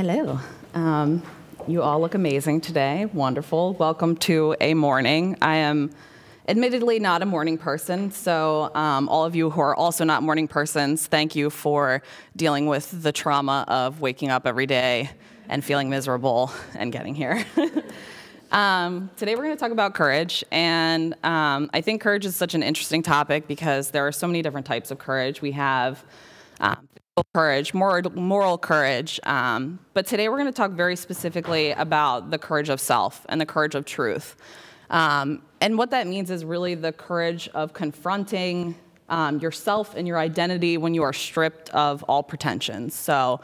Hello. You all look amazing today. Wonderful. Welcome to a morning. I am admittedly not a morning person, so all of you who are also not morning persons, thank you for dealing with the trauma of waking up every day and feeling miserable and getting here. Today we're going to talk about courage, and I think courage is such an interesting topic because there are so many different types of courage. We have physical courage, moral courage, but today we're going to talk very specifically about the courage of self and the courage of truth. And what that means is really the courage of confronting yourself and your identity when you are stripped of all pretensions. So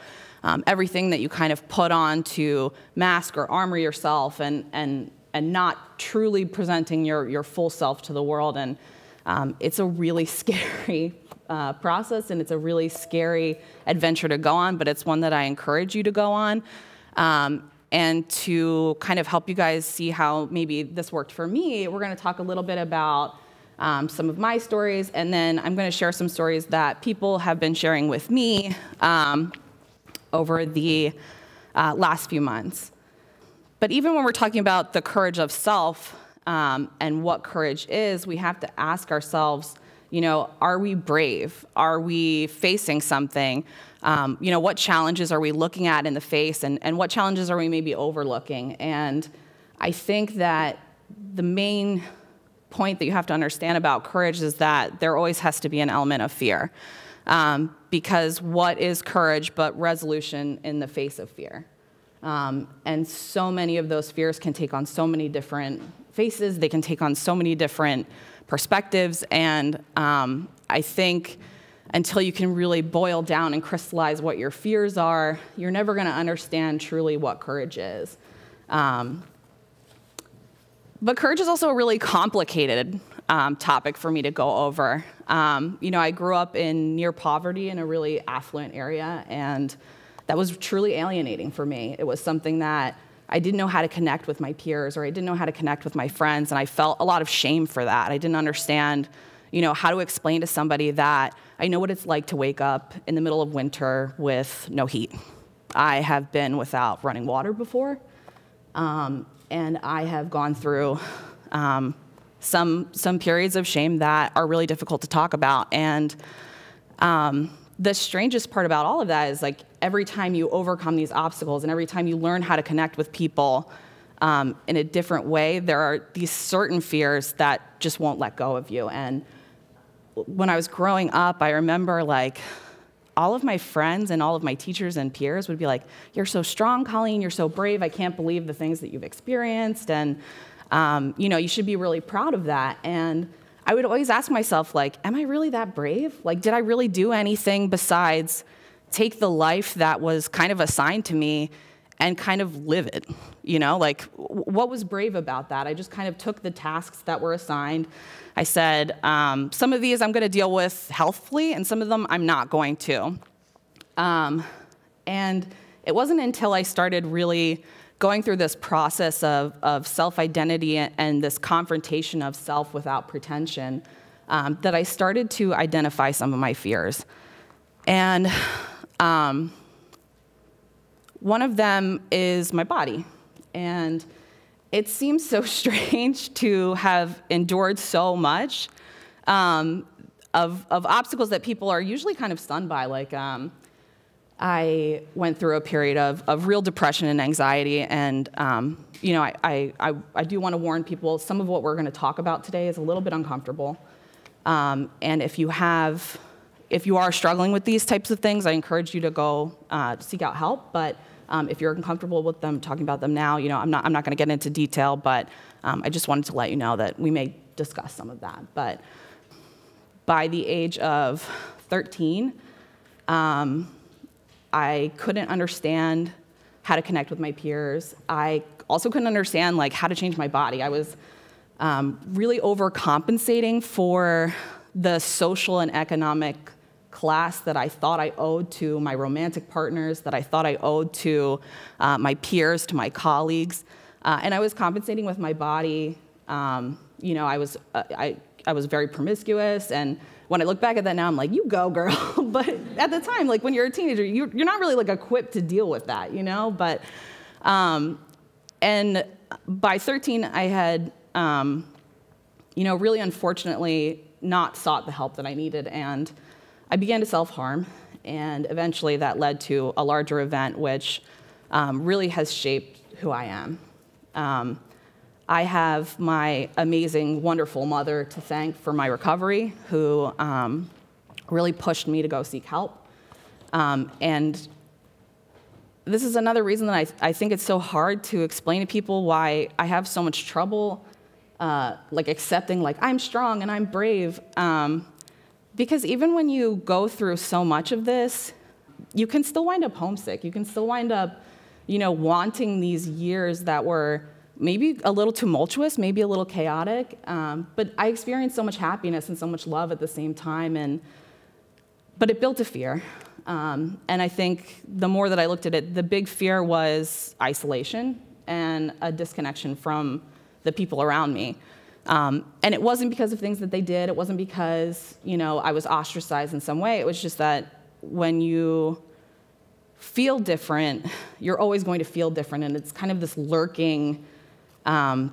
everything that you kind of put on to mask or armor yourself and not truly presenting your full self to the world. And it's a really scary process, and it's a really scary adventure to go on, but it's one that I encourage you to go on. And to kind of help you guys see how maybe this worked for me, we're going to talk a little bit about some of my stories, and then I'm going to share some stories that people have been sharing with me over the last few months. But even when we're talking about the courage of self and what courage is, we have to ask ourselves, you know, are we brave? Are we facing something? You know, what challenges are we looking at in the face, and what challenges are we maybe overlooking? And I think that the main point that you have to understand about courage is that there always has to be an element of fear. Because what is courage but resolution in the face of fear? And so many of those fears can take on so many different faces. They can take on so many different perspectives, and I think until you can really boil down and crystallize what your fears are, you're never going to understand truly what courage is. But courage is also a really complicated topic for me to go over. You know, I grew up in near poverty in a really affluent area, and that was truly alienating for me. It was something that I didn't know how to connect with my peers, or I didn't know how to connect with my friends, and I felt a lot of shame for that. I didn't understand, you know, how to explain to somebody that I know what it's like to wake up in the middle of winter with no heat. I have been without running water before, and I have gone through some periods of shame that are really difficult to talk about. And the strangest part about all of that is, like, every time you overcome these obstacles and every time you learn how to connect with people in a different way, there are these certain fears that just won't let go of you. And when I was growing up, I remember, like, all of my friends and all of my teachers and peers would be like, "You're so strong, Colleen, you're so brave, I can't believe the things that you've experienced, and you know, you should be really proud of that." And I would always ask myself, like, am I really that brave? Like, did I really do anything besides take the life that was kind of assigned to me and kind of live it? You know, like, what was brave about that? I just kind of took the tasks that were assigned. I said, some of these I'm going to deal with healthfully, and some of them I'm not going to. And it wasn't until I started really going through this process of self-identity and this confrontation of self without pretension that I started to identify some of my fears. And one of them is my body. And it seems so strange to have endured so much of obstacles that people are usually kind of stunned by. Like, I went through a period of real depression and anxiety, and you know, I do want to warn people, some of what we're going to talk about today is a little bit uncomfortable. And if you are struggling with these types of things, I encourage you to go seek out help. But if you're uncomfortable with them talking about them now, you know, I'm not going to get into detail, but I just wanted to let you know that we may discuss some of that. But by the age of 13, I couldn't understand how to connect with my peers. I also couldn't understand, like, how to change my body. I was really overcompensating for the social and economic class that I thought I owed to my romantic partners, that I thought I owed to my peers, to my colleagues. And I was compensating with my body. You know, I was very promiscuous, and when I look back at that now, I'm like, you go, girl. But at the time, like when you're a teenager, you're not really like equipped to deal with that, you know? But, and by 13, I had, you know, really unfortunately not sought the help that I needed, and I began to self-harm, and eventually that led to a larger event, which really has shaped who I am. I have my amazing, wonderful mother to thank for my recovery, who really pushed me to go seek help. And this is another reason that I think it's so hard to explain to people why I have so much trouble like accepting, like, I'm strong and I'm brave. Because even when you go through so much of this, you can still wind up homesick. You can still wind up, you know, wanting these years that were maybe a little tumultuous, maybe a little chaotic, but I experienced so much happiness and so much love at the same time, but it built a fear. And I think the more that I looked at it, the big fear was isolation and a disconnection from the people around me. And it wasn't because of things that they did. It wasn't because, you know, I was ostracized in some way. It was just that when you feel different, you're always going to feel different, and it's kind of this lurking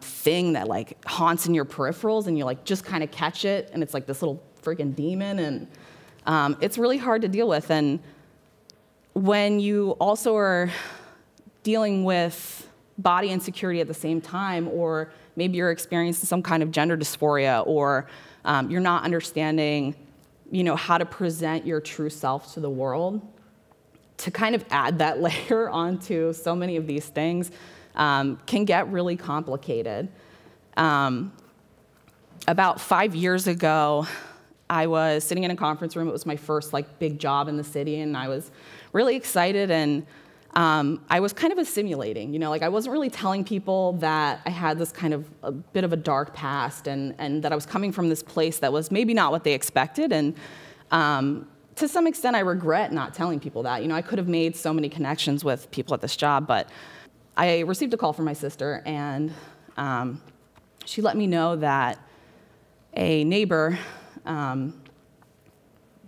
thing that like haunts in your peripherals, and you like just kind of catch it, and it's like this little freaking demon, and it's really hard to deal with. And when you also are dealing with body insecurity at the same time, or maybe you're experiencing some kind of gender dysphoria, or you're not understanding, you know, how to present your true self to the world, to kind of add that layer onto so many of these things can get really complicated. About 5 years ago, I was sitting in a conference room. It was my first like big job in the city, and I was really excited, and I was kind of assimilating, you know, like I wasn't really telling people that I had this kind of a bit of a dark past, and that I was coming from this place that was maybe not what they expected, and to some extent I regret not telling people that. You know, I could have made so many connections with people at this job, but I received a call from my sister, and she let me know that a neighbor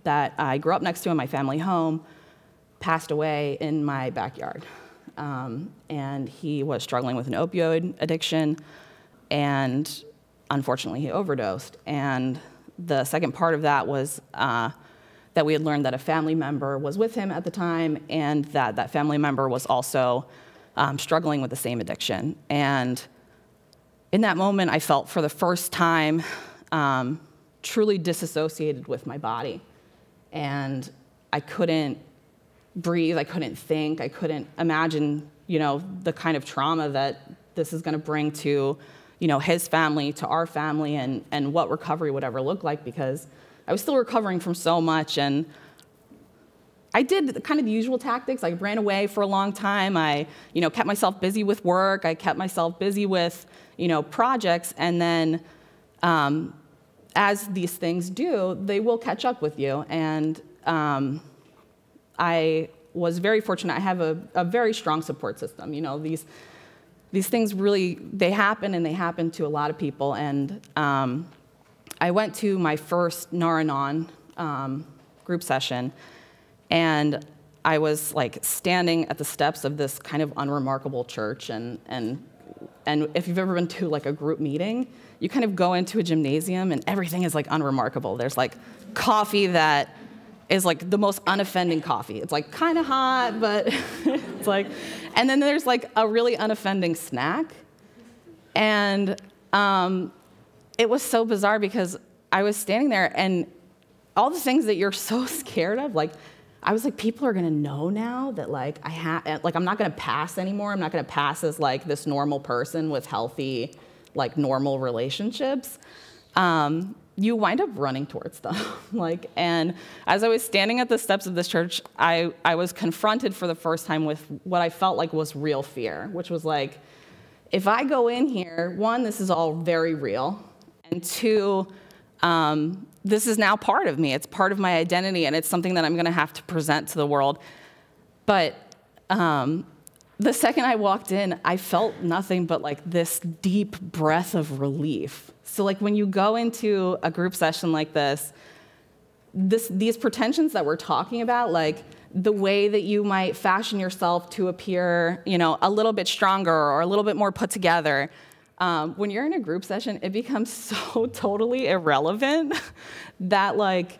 that I grew up next to in my family home passed away in my backyard. And he was struggling with an opioid addiction, and unfortunately he overdosed. And the second part of that was that we had learned that a family member was with him at the time, and that that family member was also struggling with the same addiction. And in that moment, I felt for the first time truly disassociated with my body. And I couldn't breathe, I couldn't think, I couldn't imagine, you know, the kind of trauma that this is gonna bring to, you know, his family, to our family, and what recovery would ever look like, because I was still recovering from so much. And I did kind of the usual tactics. I ran away for a long time. I, you know, kept myself busy with work. I kept myself busy with, you know, projects. And then as these things do, they will catch up with you. And I was very fortunate. I have a very strong support system. You know, these things really, they happen, and they happen to a lot of people. And I went to my first Nar-Anon group session, and I was like standing at the steps of this kind of unremarkable church, and if you've ever been to like a group meeting, you kind of go into a gymnasium and everything is like unremarkable. There's like coffee that is like the most unoffending coffee. It's like kind of hot, but it's like, and then there's like a really unoffending snack. And it was so bizarre because I was standing there, and all the things that you're so scared of, like, I was like, people are gonna know now that like I'm not gonna pass anymore. I'm not gonna pass as like this normal person with healthy, like normal relationships. You wind up running towards them. Like, and as I was standing at the steps of this church, I was confronted for the first time with what I felt like was real fear, which was like, if I go in here, one, this is all very real, and two, this is now part of me. It's part of my identity, and it's something that I'm going to have to present to the world. But the second I walked in, I felt nothing but like this deep breath of relief. So like when you go into a group session like this, these pretensions that we're talking about, like the way that you might fashion yourself to appear, a little bit stronger or a little bit more put together, when you're in a group session, it becomes so totally irrelevant that like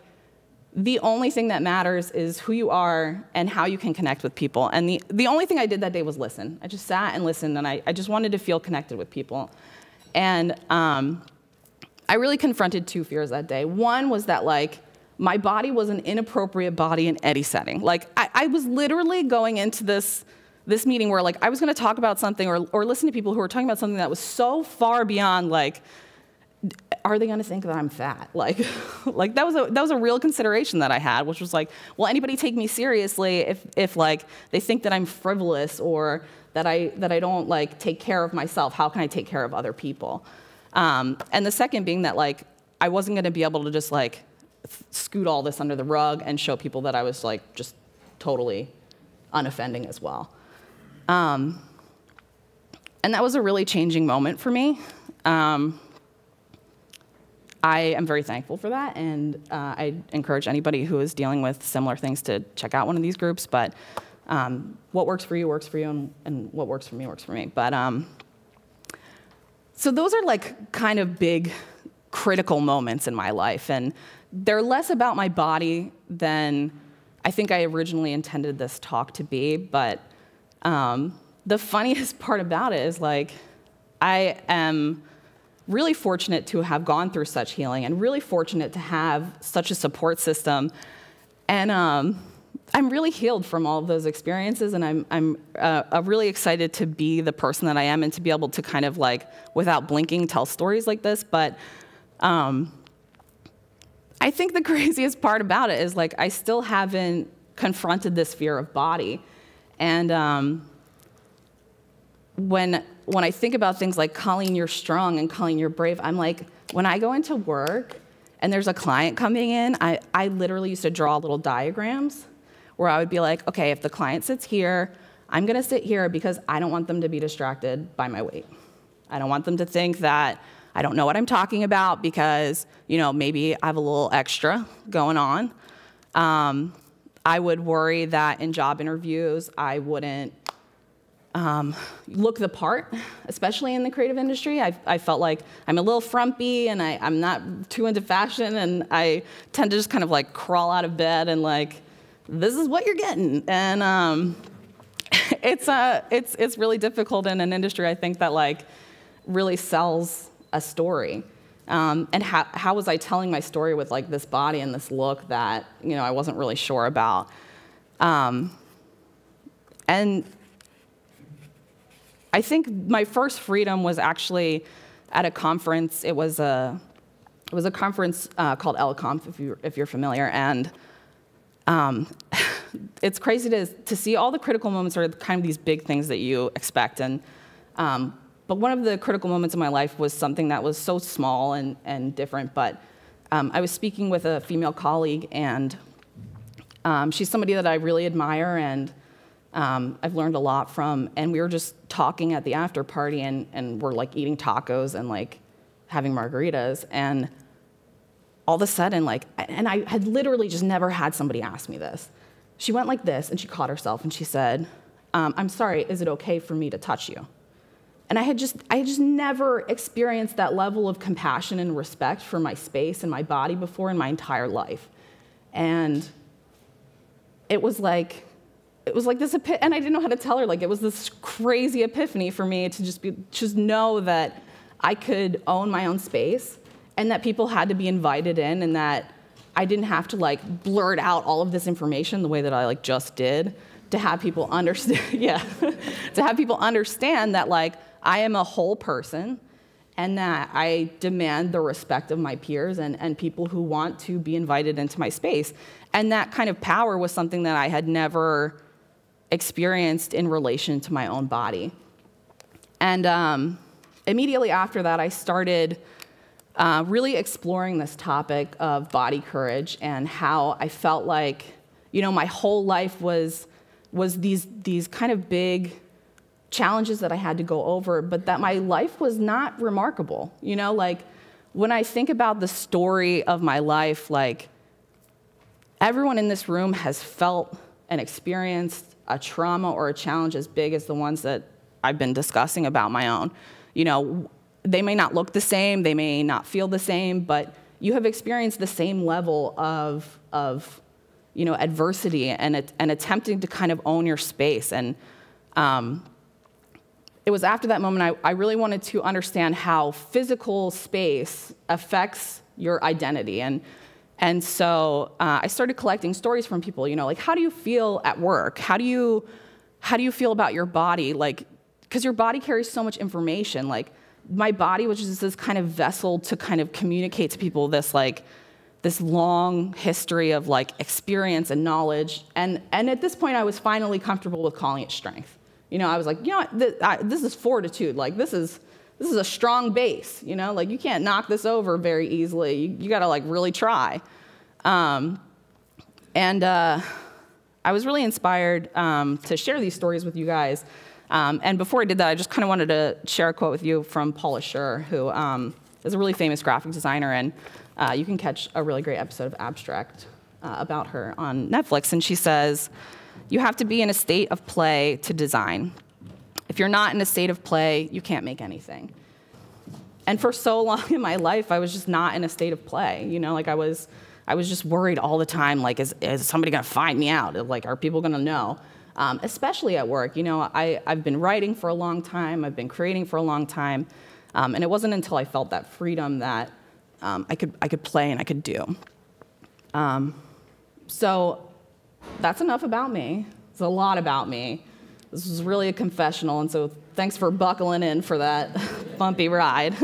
the only thing that matters is who you are and how you can connect with people. And the only thing I did that day was listen. I just sat and listened, and I just wanted to feel connected with people. And I really confronted two fears that day. One was that like my body was an inappropriate body in any setting. Like I was literally going into this meeting where like I was going to talk about something or listen to people who were talking about something that was so far beyond like, are they going to think that I'm fat? Like that was a real consideration that I had, which was like, will anybody take me seriously if like they think that I'm frivolous or that I don't like take care of myself? How can I take care of other people? And the second being that like I wasn't going to be able to just like scoot all this under the rug and show people that I was like just totally unoffending as well. And that was a really changing moment for me. I am very thankful for that, and I encourage anybody who is dealing with similar things to check out one of these groups. But what works for you, and what works for me, works for me. But so those are like kind of big, critical moments in my life, and they're less about my body than I think I originally intended this talk to be. But the funniest part about it is like I am really fortunate to have gone through such healing and really fortunate to have such a support system. And I'm really healed from all of those experiences, and I'm really excited to be the person that I am and to be able to kind of like, without blinking, tell stories like this. But I think the craziest part about it is like I still haven't confronted this fear of body. And when I think about things like, Colleen, you're strong, and Colleen, you're brave, I'm like, when I go into work and there's a client coming in, I literally used to draw little diagrams where I would be like, okay, if the client sits here, I'm going to sit here because I don't want them to be distracted by my weight. I don't want them to think that I don't know what I'm talking about because, maybe I have a little extra going on. I would worry that in job interviews, I wouldn't look the part, especially in the creative industry. I felt like I'm a little frumpy and I'm not too into fashion, and I tend to just kind of like crawl out of bed and like, this is what you're getting. And it's really difficult in an industry, I think, that like really sells a story. And how was I telling my story with like this body and this look that, I wasn't really sure about. And I think my first freedom was actually at a conference. It was a conference called LConf, if you're familiar, and it's crazy to see all the critical moments are kind of these big things that you expect. And but one of the critical moments in my life was something that was so small and different. But I was speaking with a female colleague, and she's somebody that I really admire and I've learned a lot from, and we were just talking at the after party, and we're like eating tacos and like having margaritas, and all of a sudden, like, and I had literally just never had somebody ask me this. She went like this, and she caught herself, and she said, I'm sorry, is it okay for me to touch you? And I had just never experienced that level of compassion and respect for my space and my body before in my entire life. And it was like this and I didn't know how to tell her. Like, it was this crazy epiphany for me to just know that I could own my own space, and that people had to be invited in, and that I didn't have to like blurt out all of this information the way that I like just did to have people understand. Yeah, to have people understand that like I am a whole person, and that I demand the respect of my peers and people who want to be invited into my space. And that kind of power was something that I had never experienced in relation to my own body. And immediately after that, I started really exploring this topic of body courage, and how I felt like, my whole life was these kind of big challenges that I had to go over, but that my life was not remarkable. You know, like when I think about the story of my life, like everyone in this room has felt and experienced a trauma or a challenge as big as the ones that I've been discussing about my own. You know, they may not look the same, they may not feel the same, but you have experienced the same level of you know, adversity and attempting to kind of own your space. And it was after that moment I really wanted to understand how physical space affects your identity. And so I started collecting stories from people, you know, like, how do you feel at work? How do you feel about your body? Like, because your body carries so much information. Like, my body was just this kind of vessel to kind of communicate to people this long history of like experience and knowledge. And at this point, I was finally comfortable with calling it strength. You know, I was like, you know what, this is fortitude. Like, this is a strong base. You know, like, you can't knock this over very easily. You got to like really try. I was really inspired to share these stories with you guys. And before I did that, I just kind of wanted to share a quote with you from Paula Scher, who is a really famous graphic designer, and you can catch a really great episode of Abstract about her on Netflix. And she says, "You have to be in a state of play to design. If you're not in a state of play, you can't make anything." And for so long in my life, I was just not in a state of play. You know, like I was just worried all the time, like, is somebody gonna find me out? Like, are people gonna know? Especially at work. You know, I've been writing for a long time, I've been creating for a long time, and it wasn't until I felt that freedom that I could play and I could do. So that's enough about me. It's a lot about me. This was really a confessional, and so thanks for buckling in for that bumpy ride.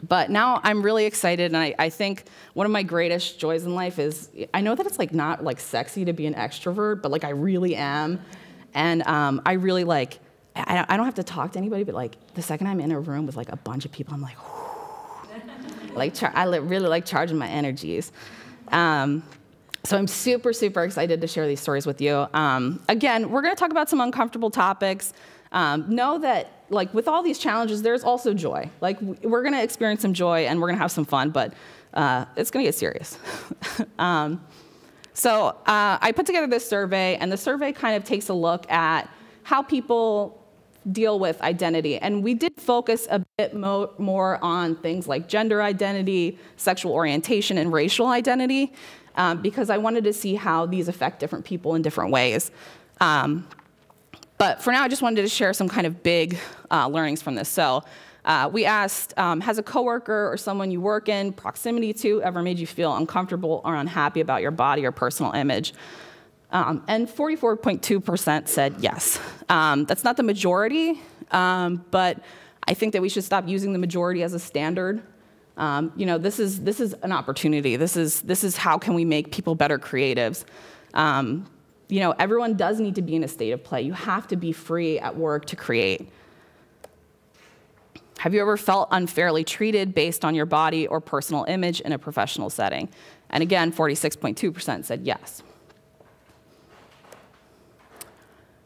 But now I'm really excited, and I think one of my greatest joys in life is, I know that it's like not like sexy to be an extrovert, but like I really am. And I really like, I don't have to talk to anybody, but like the second I'm in a room with like a bunch of people, I'm like, I really like charging my energies. So I'm super, super excited to share these stories with you. Again, we're gonna talk about some uncomfortable topics. Know that, like, with all these challenges, there's also joy. Like, we're gonna experience some joy and we're gonna have some fun, but it's gonna get serious. So I put together this survey, and the survey kind of takes a look at how people deal with identity. And we did focus a bit more on things like gender identity, sexual orientation, and racial identity, because I wanted to see how these affect different people in different ways. But for now, I just wanted to share some kind of big learnings from this. So we asked, has a coworker or someone you work in proximity to ever made you feel uncomfortable or unhappy about your body or personal image? And 44.2% said yes. That's not the majority, but I think that we should stop using the majority as a standard. You know, this is an opportunity. This is how can we make people better creatives. You know, everyone does need to be in a state of play. You have to be free at work to create. Have you ever felt unfairly treated based on your body or personal image in a professional setting? And again, 46.2% said yes.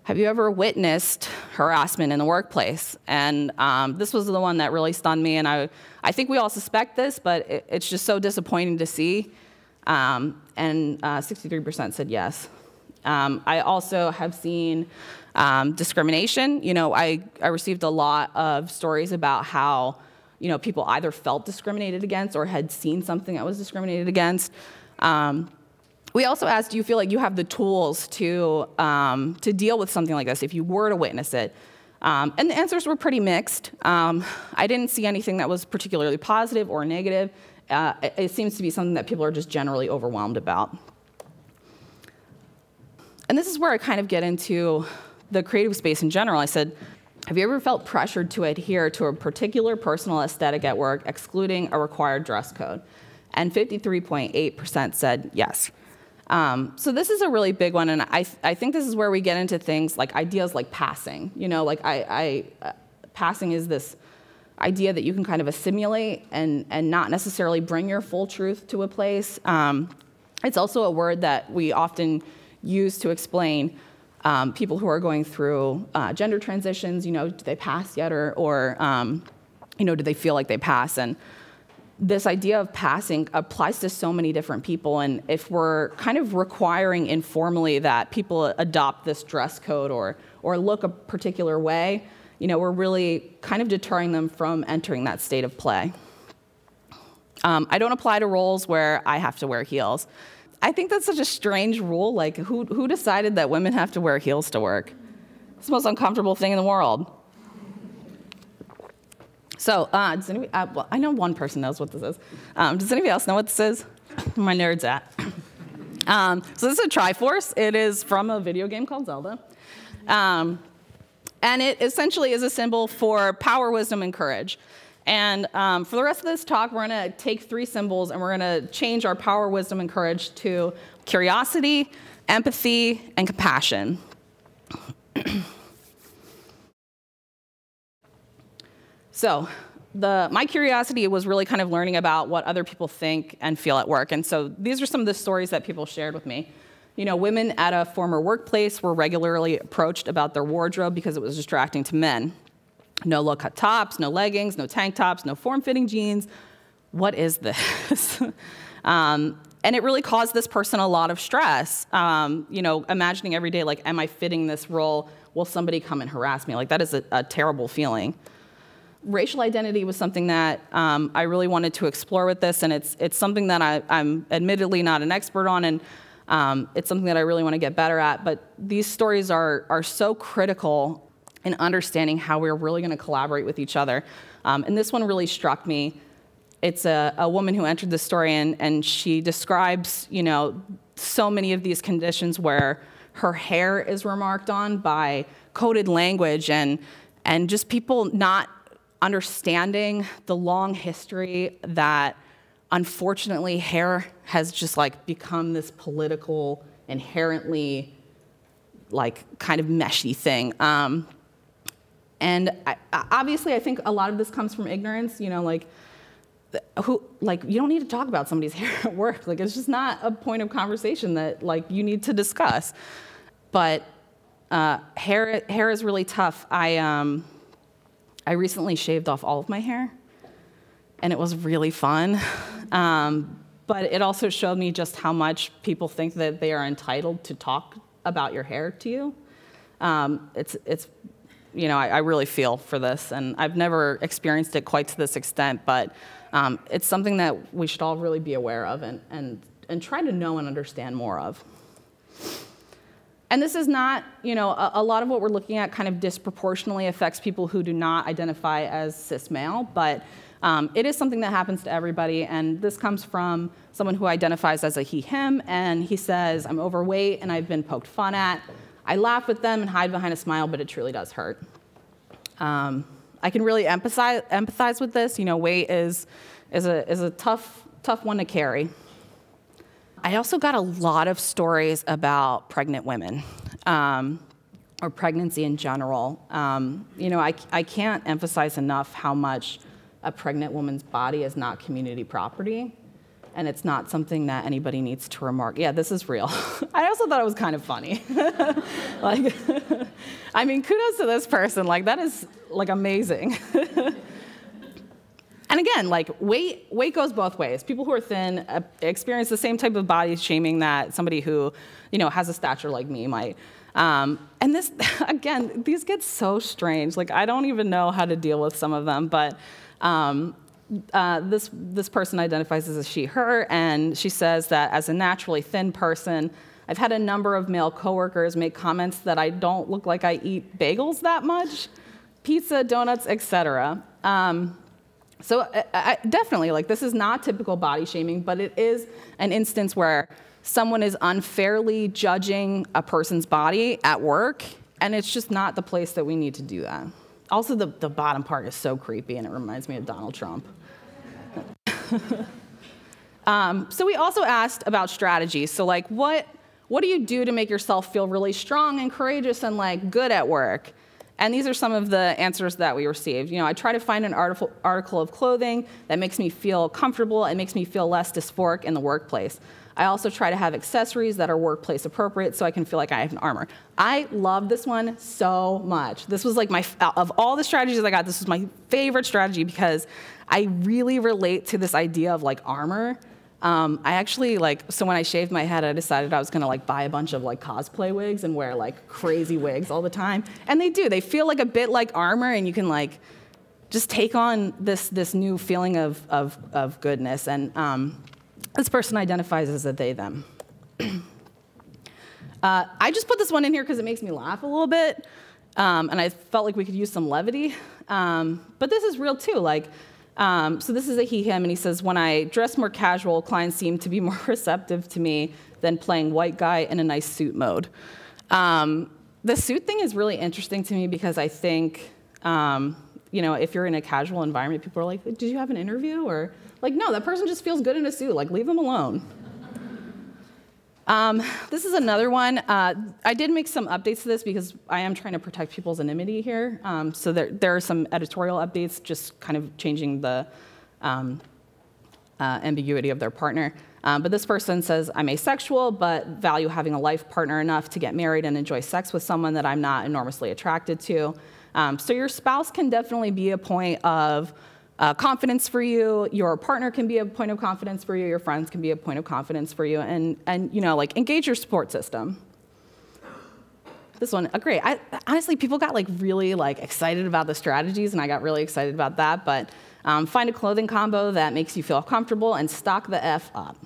Have you ever witnessed harassment in the workplace? And this was the one that really stunned me, and I think we all suspect this, but it's just so disappointing to see. And 63% said yes. I also have seen discrimination. You know, I received a lot of stories about how, you know, people either felt discriminated against or had seen something that was discriminated against. We also asked, do you feel like you have the tools to deal with something like this if you were to witness it? And the answers were pretty mixed. I didn't see anything that was particularly positive or negative. It seems to be something that people are just generally overwhelmed about. And this is where I kind of get into the creative space in general. I said, have you ever felt pressured to adhere to a particular personal aesthetic at work, excluding a required dress code? And 53.8% said yes. So this is a really big one, and I think this is where we get into things like ideas like passing. You know, like passing is this idea that you can kind of assimilate and not necessarily bring your full truth to a place. It's also a word that we often use to explain people who are going through gender transitions, do they pass yet, or do they feel like they pass? And this idea of passing applies to so many different people, and if we're kind of requiring informally that people adopt this dress code or look a particular way, we're really kind of deterring them from entering that state of play. I don't apply to roles where I have to wear heels. I think that's such a strange rule. Like, who decided that women have to wear heels to work? It's the most uncomfortable thing in the world. So, does anybody, well, I know one person knows what this is. Does anybody else know what this is? Where my nerds at? So this is a Triforce. It is from a video game called Zelda. And it essentially is a symbol for power, wisdom, and courage. And for the rest of this talk, we're going to take 3 symbols, and we're going to change our power, wisdom, and courage to curiosity, empathy, and compassion. So my curiosity was really kind of learning about what other people think and feel at work. And so these are some of the stories that people shared with me. Women at a former workplace were regularly approached about their wardrobe because it was distracting to men. No low-cut tops, no leggings, no tank tops, no form-fitting jeans. What is this? And it really caused this person a lot of stress. Imagining every day, like, am I fitting this role? Will somebody come and harass me? Like, that is a terrible feeling. Racial identity was something that I really wanted to explore with this, and it's something that I'm admittedly not an expert on, and it's something that I really want to get better at. But these stories are so critical in understanding how we're really going to collaborate with each other. And this one really struck me. It's a woman who entered the story, and she describes, so many of these conditions where her hair is remarked on by coded language and just people not understanding the long history that, unfortunately, hair has just become this political, inherently kind of meshy thing. And obviously, I think a lot of this comes from ignorance. You don't need to talk about somebody's hair at work. It's just not a point of conversation that you need to discuss. But hair is really tough. I recently shaved off all of my hair, and it was really fun. But it also showed me just how much people think that they are entitled to talk about your hair to you. I really feel for this, and I've never experienced it quite to this extent, but it's something that we should all really be aware of and try to know and understand more of. And this is not, a lot of what we're looking at kind of disproportionately affects people who do not identify as cis male, but it is something that happens to everybody, and this comes from someone who identifies as a he, him, and he says, I'm overweight and I've been poked fun at. I laugh with them and hide behind a smile, but it truly does hurt. I can really empathize with this. Weight is a tough one to carry. I also got a lot of stories about pregnant women, or pregnancy in general. I can't emphasize enough how much a pregnant woman's body is not community property, and it's not something that anybody needs to remark. Yeah, this is real. I also thought it was kind of funny. Kudos to this person. That is, amazing. And again, weight goes both ways. People who are thin experience the same type of body shaming that somebody who, has a stature like me might. And this, again, these get so strange. I don't even know how to deal with some of them, but this person identifies as a she, her, and she says that as a naturally thin person, I've had a number of male coworkers make comments that I don't look like I eat bagels that much, pizza, donuts, etc. So definitely, this is not typical body shaming, but it is an instance where someone is unfairly judging a person's body at work, and it's just not the place that we need to do that. Also, the bottom part is so creepy, and it reminds me of Donald Trump. So we also asked about strategies. So what do you do to make yourself feel really strong and courageous and good at work? And these are some of the answers that we received. I try to find an article of clothing that makes me feel comfortable and makes me feel less dysphoric in the workplace. I also try to have accessories that are workplace appropriate so I can feel like I have an armor. I love this one so much. This was like of all the strategies I got, this was my favorite strategy because I really relate to this idea of like armor. I actually so when I shaved my head, I decided I was gonna buy a bunch of cosplay wigs and wear crazy wigs all the time. And they feel like a bit like armor, and you can just take on this new feeling of goodness. And this person identifies as a they, them. I just put this one in here because it makes me laugh a little bit, and I felt like we could use some levity. But this is real too. So this is a he, him, and he says, when I dress more casual, clients seem to be more receptive to me than playing white guy in a nice suit mode. The suit thing is really interesting to me because I think, if you're in a casual environment, people are like, did you have an interview? Or no, that person just feels good in a suit. Leave them alone. This is another one. I did make some updates to this because I am trying to protect people's anonymity here. So there are some editorial updates, just kind of changing the ambiguity of their partner. But this person says, I'm asexual, but value having a life partner enough to get married and enjoy sex with someone that I'm not enormously attracted to. So your spouse can definitely be a point of confidence for you. Your partner can be a point of confidence for you. Your friends can be a point of confidence for you. And engage your support system. This one, great. Honestly, people got really excited about the strategies, and I got really excited about that. But find a clothing combo that makes you feel comfortable and stock the F up.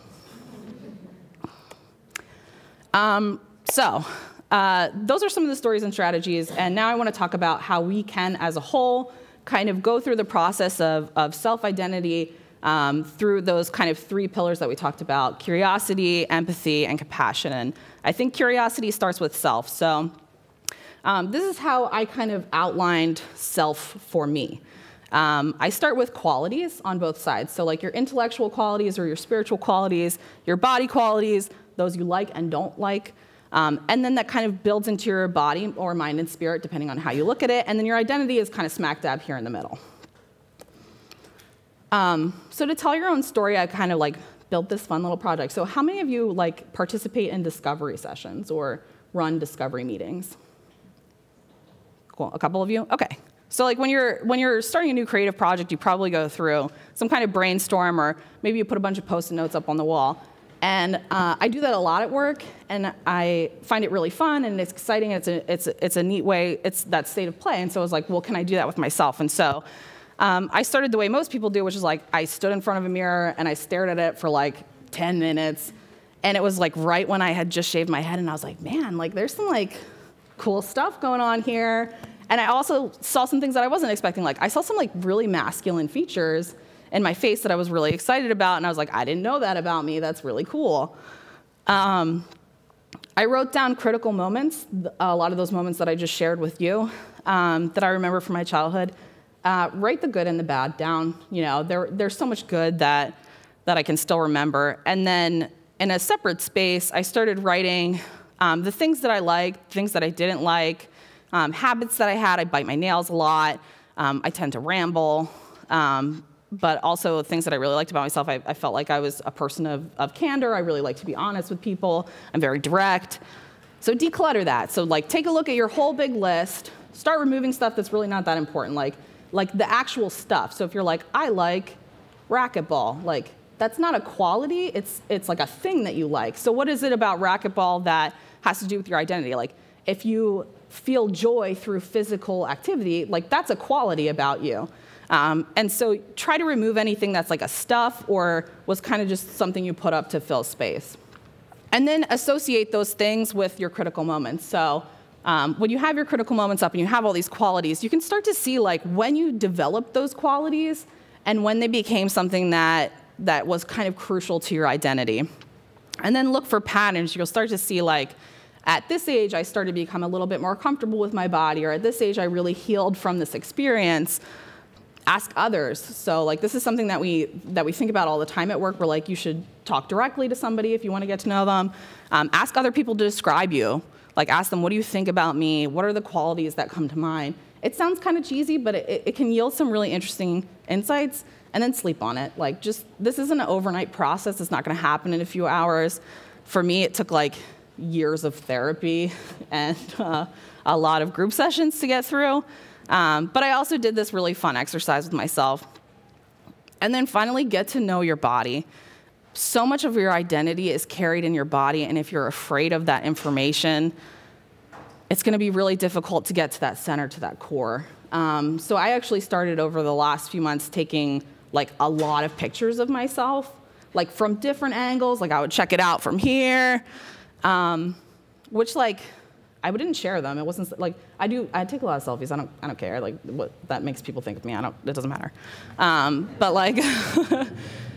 Those are some of the stories and strategies. And now I want to talk about how we can, as a whole, kind of go through the process of self-identity through those kind of three pillars that we talked about: curiosity, empathy, and compassion. And I think curiosity starts with self. So this is how I kind of outlined self for me. I start with qualities on both sides. So your intellectual qualities or your spiritual qualities, your body qualities, those you like and don't like. And then that kind of builds into your body or mind and spirit, depending on how you look at it. And then your identity is kind of smack dab here in the middle. So to tell your own story, I kind of built this fun little project. So how many of you participate in discovery sessions or run discovery meetings? Cool, a couple of you? Okay. So when you're starting a new creative project, you probably go through some kind of brainstorm, or maybe you put a bunch of Post-it notes up on the wall. And I do that a lot at work, and I find it really fun, and it's exciting. It's a neat way. It's that state of play. And so I was like, well, can I do that with myself? And so I started the way most people do, which is I stood in front of a mirror and I stared at it for 10 minutes. And it was right when I had just shaved my head, and I was like, man, there's some cool stuff going on here. And I also saw some things that I wasn't expecting. I saw some really masculine features in my face that I was really excited about, and I was like, I didn't know that about me. That's really cool. I wrote down critical moments, a lot of those moments that I just shared with you, that I remember from my childhood. Write the good and the bad down. There's so much good that I can still remember. And then in a separate space, I started writing the things that I liked, things that I didn't like, habits that I had. I bite my nails a lot. I tend to ramble. But also things that I really liked about myself. I felt like I was a person of candor. I really like to be honest with people. I'm very direct. So declutter that. So take a look at your whole big list. Start removing stuff that's really not that important, like the actual stuff. So if you're I like racquetball, that's not a quality. It's a thing that you like. So what is it about racquetball that has to do with your identity? If you feel joy through physical activity, that's a quality about you. And so try to remove anything that's a stuff or was kind of just something you put up to fill space. And then associate those things with your critical moments. So when you have your critical moments up and you have all these qualities, you can start to see when you developed those qualities and when they became something that was kind of crucial to your identity. And then look for patterns. You'll start to see at this age, I started to become a little bit more comfortable with my body, or at this age, I really healed from this experience. Ask others. So this is something that we think about all the time at work. We're you should talk directly to somebody if you want to get to know them. Ask other people to describe you. Like, ask them, what do you think about me? What are the qualities that come to mind? It sounds kind of cheesy, but it can yield some really interesting insights, and then sleep on it. Like, this isn't an overnight process. It's not going to happen in a few hours. For me, it took like years of therapy and a lot of group sessions to get through. But I also did this really fun exercise with myself. And then finally, get to know your body. So much of your identity is carried in your body, and if you're afraid of that information, it's going to be really difficult to get to that center, to that core. So I actually started over the last few months taking like a lot of pictures of myself, like from different angles. Like I would check it out from here, which like I didn't share them. It wasn't like I take a lot of selfies. I don't care like what that makes people think of me. It doesn't matter. But like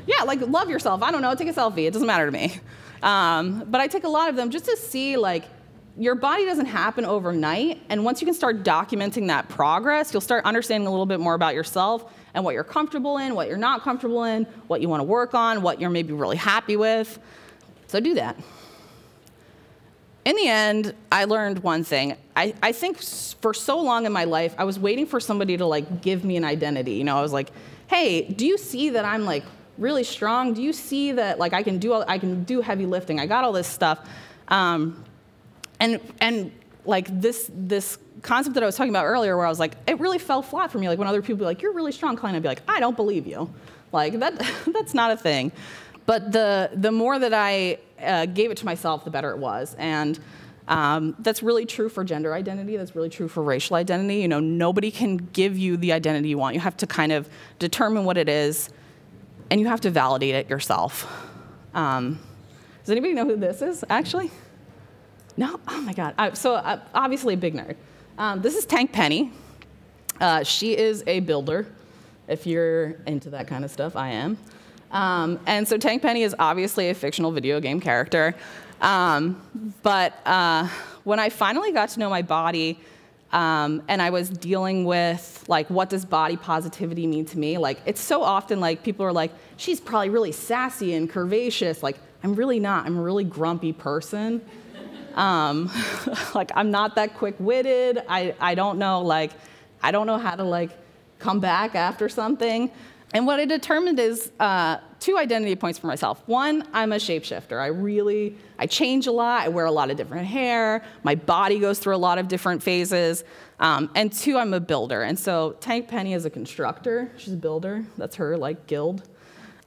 yeah, like love yourself. I don't know. Take a selfie. It doesn't matter to me. But I take a lot of them just to see like. Your body doesn't happen overnight, and once you can start documenting that progress, you'll start understanding a little bit more about yourself and what you're comfortable in, what you're not comfortable in, what you want to work on, what you're maybe really happy with. So do that. In the end, I learned one thing. I think for so long in my life, I was waiting for somebody to like give me an identity. You know, I was like, hey, do you see that I'm like really strong? Do you see that like I can do heavy lifting? I got all this stuff. And like this concept that I was talking about earlier, where I was like, it really fell flat for me. Like when other people be like, "You're really strong, Colleen," I'd be like, "I don't believe you." Like that's not a thing. But the more that I gave it to myself, the better it was. And that's really true for gender identity. That's really true for racial identity. You know, nobody can give you the identity you want. You have to kind of determine what it is, and you have to validate it yourself. Does anybody know who this is, actually? No? Oh, my God. Obviously a big nerd. This is Tank Penny. She is a builder. If you're into that kind of stuff, I am. And so Tank Penny is obviously a fictional video game character. But when I finally got to know my body, and I was dealing with, like, what does body positivity mean to me? Like, it's so often, like, people are like, she's probably really sassy and curvaceous. Like, I'm really not. I'm a really grumpy person. Like, I'm not that quick-witted. I don't know, like, I don't know how to, like, come back after something. And what I determined is 2 identity points for myself. One, I'm a shapeshifter. I change a lot. I wear a lot of different hair. My body goes through a lot of different phases. And 2, I'm a builder. And so Tank Penny is a constructor. She's a builder. That's her, like, guild.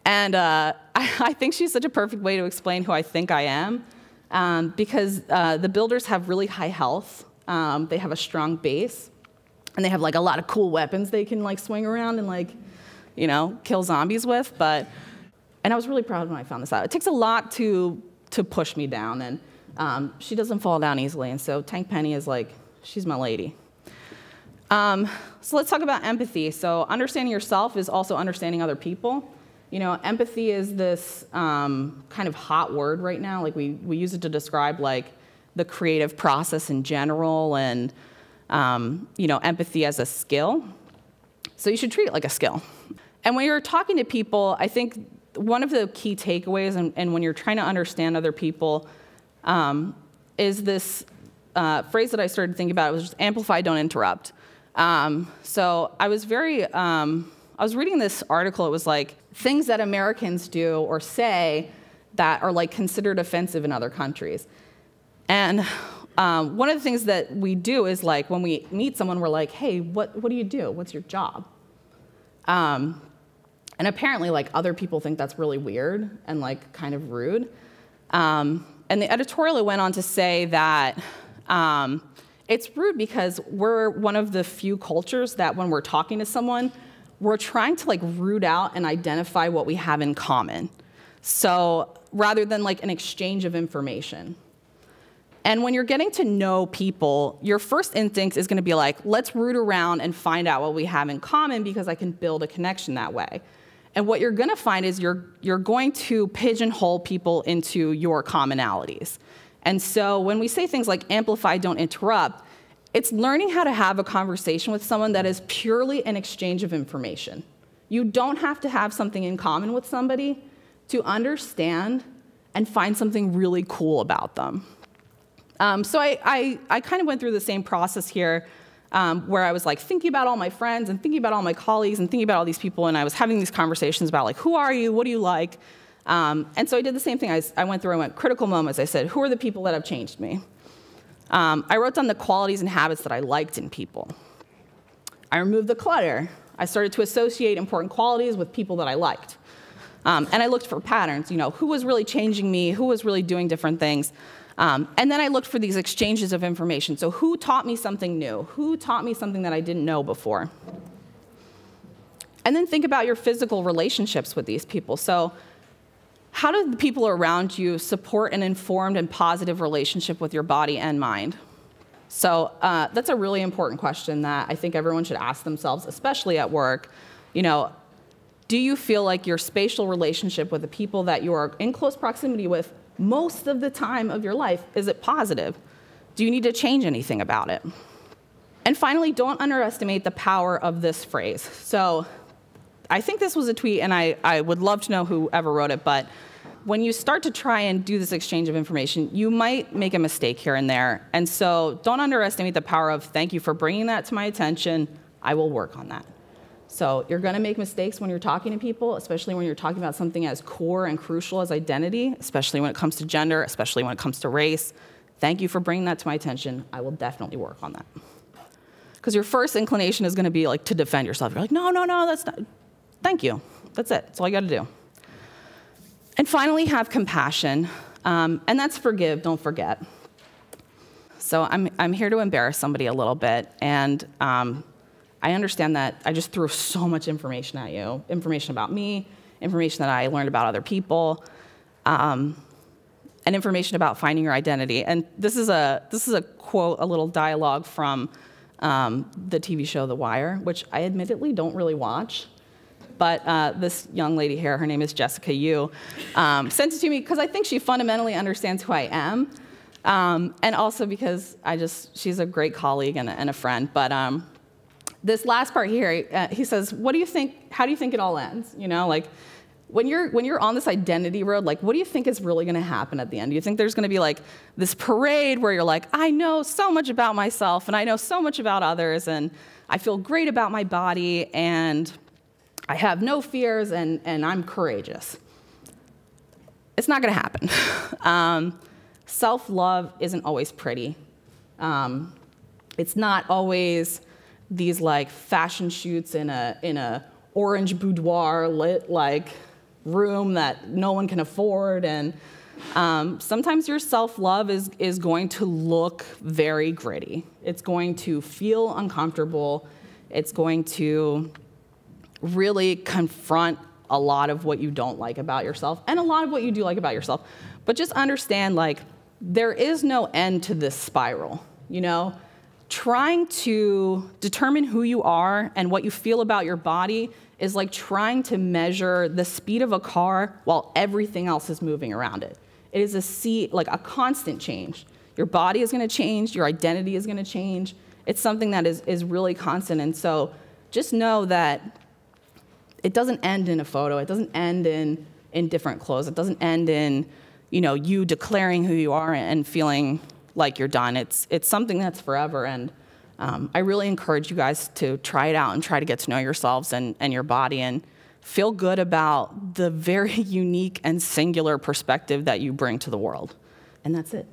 And I think she's such a perfect way to explain who I think I am. Because the builders have really high health. They have a strong base. And they have, like, a lot of cool weapons they can, like, swing around and, like, you know, kill zombies with. And I was really proud when I found this out. It takes a lot to push me down, and she doesn't fall down easily. And so Tank Penny is like, she's my lady. So let's talk about empathy. So understanding yourself is also understanding other people. You know, empathy is this kind of hot word right now. Like we use it to describe like the creative process in general, and you know, empathy as a skill. So you should treat it like a skill. And when you're talking to people, I think one of the key takeaways, and when you're trying to understand other people, is this phrase that I started thinking about. It was just amplify, don't interrupt. So I was reading this article. It was like things that Americans do or say that are like considered offensive in other countries. And one of the things that we do is like when we meet someone, we're like, hey, what do you do? What's your job? And apparently, like, other people think that's really weird and, like, kind of rude. And the editorial went on to say that it's rude because we're one of the few cultures that when we're talking to someone, we're trying to, like, root out and identify what we have in common. So rather than, like, an exchange of information. And when you're getting to know people, your first instinct is going to be like, let's root around and find out what we have in common because I can build a connection that way. And what you're going to find is you're going to pigeonhole people into your commonalities. And so when we say things like amplify, don't interrupt, it's learning how to have a conversation with someone that is purely an exchange of information. You don't have to have something in common with somebody to understand and find something really cool about them. So I kind of went through the same process here, where I was like thinking about all my friends and thinking about all my colleagues and thinking about all these people, and I was having these conversations about like, who are you, what do you like? And so I did the same thing. I went critical moments. I said, who are the people that have changed me? I wrote down the qualities and habits that I liked in people. I removed the clutter. I started to associate important qualities with people that I liked. And I looked for patterns, who was really changing me, who was really doing different things. And then I looked for these exchanges of information. So who taught me something new? Who taught me something that I didn't know before? And then think about your physical relationships with these people. So how do the people around you support an informed and positive relationship with your body and mind? So that's a really important question that I think everyone should ask themselves, especially at work. Do you feel like your spatial relationship with the people that you are in close proximity with most of the time of your life, is it positive? Do you need to change anything about it? And finally, don't underestimate the power of this phrase. So I think this was a tweet, and I would love to know whoever wrote it, but when you start to try and do this exchange of information, you might make a mistake here and there. And so don't underestimate the power of, thank you for bringing that to my attention, I will work on that. So you're going to make mistakes when you're talking to people, especially when you're talking about something as core and crucial as identity, especially when it comes to gender, especially when it comes to race. Thank you for bringing that to my attention. I will definitely work on that. Because your first inclination is going to be like to defend yourself. You're like, no, that's not. Thank you. That's it. That's all you got to do. And finally, have compassion. And that's forgive, don't forget. So I'm here to embarrass somebody a little bit. And I understand that I just threw so much information at you, information about me, information that I learned about other people, and information about finding your identity. And this is a quote, a little dialogue from the TV show The Wire, which I admittedly don't really watch. But this young lady here, her name is Jessica Yu, sent it to me because I think she fundamentally understands who I am, and also because she's a great colleague and a friend. But this last part here, he says, "What do you think? How do you think it all ends? Like when you're on this identity road, like what do you think is really going to happen at the end? Do you think there's going to be like this parade where you're like, I know so much about myself and I know so much about others and I feel great about my body and I have no fears and I'm courageous?" It's not going to happen. Self-love isn't always pretty. It's not always these like fashion shoots in a orange boudoir lit like room that no one can afford, and sometimes your self-love is going to look very gritty. It's going to feel uncomfortable. It's going to really confront a lot of what you don't like about yourself and a lot of what you do like about yourself. But just understand, like, there is no end to this spiral, Trying to determine who you are and what you feel about your body is like trying to measure the speed of a car while everything else is moving around it. It is a constant change. Your body is going to change. Your identity is going to change. It's something that is really constant. And so just know that it doesn't end in a photo. It doesn't end in different clothes. It doesn't end in you declaring who you are and feeling like you're done. It's something that's forever, and I really encourage you guys to try it out and try to get to know yourselves and your body and feel good about the very unique and singular perspective that you bring to the world. And that's it.